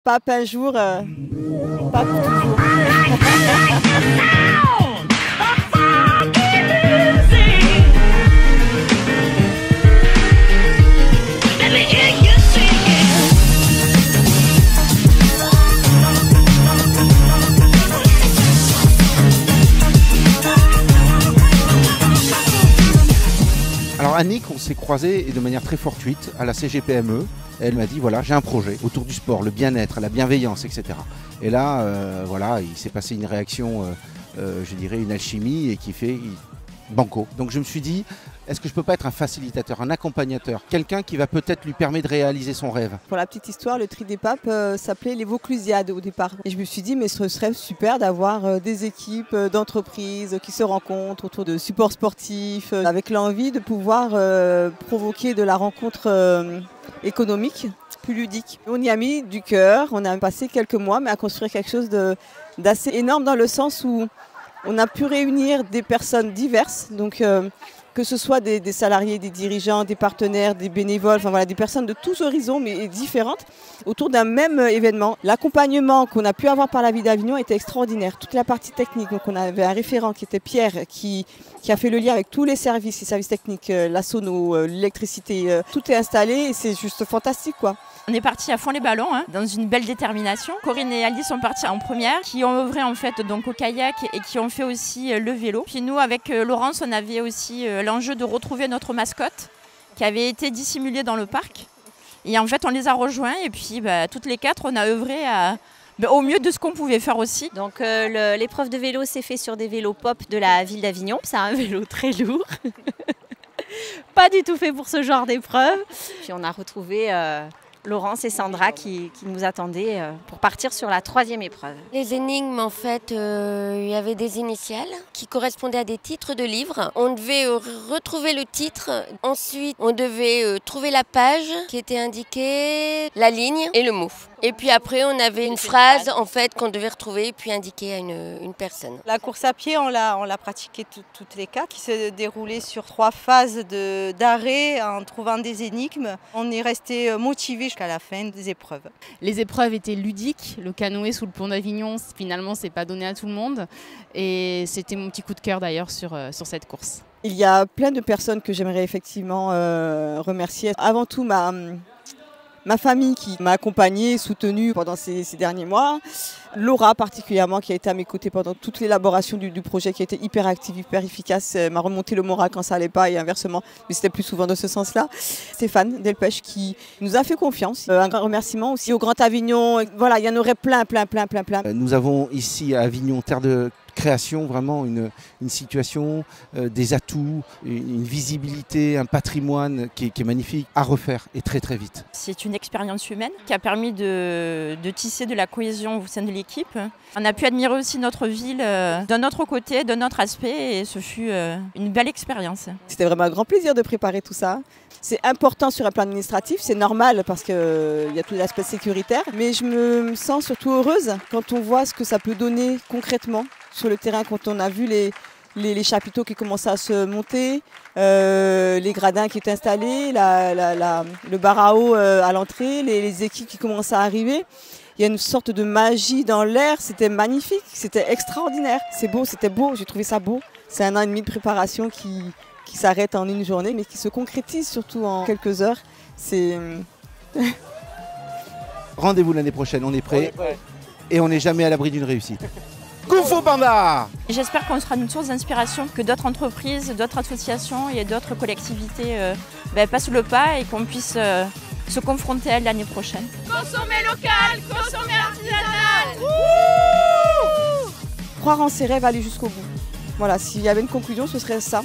Pape un jour, pape toujours. Alors Annick, on s'est croisés de manière très fortuite à la CGPME. Elle m'a dit voilà, j'ai un projet autour du sport, le bien-être, la bienveillance, etc. Et là, voilà, il s'est passé une réaction, je dirais une alchimie et qui fait banco. Donc je me suis dit, est-ce que je peux pas être un facilitateur, un accompagnateur, quelqu'un qui va peut-être lui permettre de réaliser son rêve? Pour la petite histoire, le tri des papes s'appelait les Vauclusiades au départ. Et je me suis dit, mais ce serait super d'avoir des équipes d'entreprises qui se rencontrent autour de supports sportifs, avec l'envie de pouvoir provoquer de la rencontre économique, plus ludique. On y a mis du cœur, on a passé quelques mois, mais à construire quelque chose d'assez énorme dans le sens où on a pu réunir des personnes diverses, donc que ce soit des salariés, des dirigeants, des partenaires, des bénévoles, enfin voilà, des personnes de tous horizons mais différentes autour d'un même événement. L'accompagnement qu'on a pu avoir par la ville d'Avignon était extraordinaire. Toute la partie technique, donc on avait un référent qui était Pierre, qui a fait le lien avec tous les services techniques, la sono, l'électricité, tout est installé et c'est juste fantastique quoi. On est parti à fond les ballons, dans une belle détermination. Corinne et Alice sont partis en première, qui ont œuvré en fait donc au kayak et qui ont fait aussi le vélo. Puis nous, avec Laurence, on avait aussi l'enjeu de retrouver notre mascotte qui avait été dissimulée dans le parc. Et en fait, on les a rejoints et puis toutes les quatre, on a œuvré au mieux de ce qu'on pouvait faire aussi. Donc l'épreuve de vélo s'est faite sur des vélos pop de la ville d'Avignon. C'est un vélo très lourd, pas du tout fait pour ce genre d'épreuve. Puis on a retrouvé Laurence et Sandra qui nous attendaient pour partir sur la 3e épreuve. Les énigmes, en fait, il y avait des initiales qui correspondaient à des titres de livres. On devait retrouver le titre. Ensuite, on devait trouver la page qui était indiquée, la ligne et le mot. Et puis après, on avait une phrase en fait qu'on devait retrouver puis indiquer à une personne. La course à pied, on l'a pratiquée toutes les quatre, qui se déroulait sur 3 phases d'arrêt en trouvant des énigmes. On est resté motivés jusqu'à la fin des épreuves. Les épreuves étaient ludiques. Le canoë sous le pont d'Avignon, finalement, c'est pas donné à tout le monde. Et c'était mon petit coup de cœur d'ailleurs sur cette course. Il y a plein de personnes que j'aimerais effectivement remercier. Avant tout, ma famille qui m'a accompagnée, soutenue pendant ces derniers mois. Laura particulièrement qui a été à mes côtés pendant toute l'élaboration du projet, qui a été hyper active, hyper efficace, m'a remonté le moral quand ça allait pas et inversement, mais c'était plus souvent dans ce sens-là. Stéphane Delpech qui nous a fait confiance. Un grand remerciement aussi au Grand Avignon. Voilà, il y en aurait plein. Nous avons ici à Avignon, terre de création, vraiment une situation, des atouts, une visibilité, un patrimoine qui est magnifique à refaire et très très vite. C'est une expérience humaine qui a permis de tisser de la cohésion au sein de l'équipe. On a pu admirer aussi notre ville d'un autre côté, d'un autre aspect et ce fut une belle expérience. C'était vraiment un grand plaisir de préparer tout ça. C'est important sur un plan administratif, c'est normal parce qu'il y a tout l'aspect sécuritaire, mais je me sens surtout heureuse quand on voit ce que ça peut donner concrètement sur le terrain, quand on a vu les chapiteaux qui commençaient à se monter, les gradins qui étaient installés, le bar à eau à l'entrée, les équipes qui commençaient à arriver. Il y a une sorte de magie dans l'air, c'était magnifique, c'était extraordinaire. C'est beau, c'était beau, j'ai trouvé ça beau. C'est 1 an et demi de préparation qui s'arrête en une journée, mais qui se concrétise surtout en quelques heures. Rendez-vous l'année prochaine, on est prêt. Et on n'est jamais à l'abri d'une réussite. Kung Fu Panda! J'espère qu'on sera une source d'inspiration, que d'autres entreprises, d'autres associations et d'autres collectivités passent le pas et qu'on puisse se confronter à elle l'année prochaine. Consommer local, consommer artisanal. Croire en ses rêves, aller jusqu'au bout. Voilà, s'il y avait une conclusion, ce serait ça.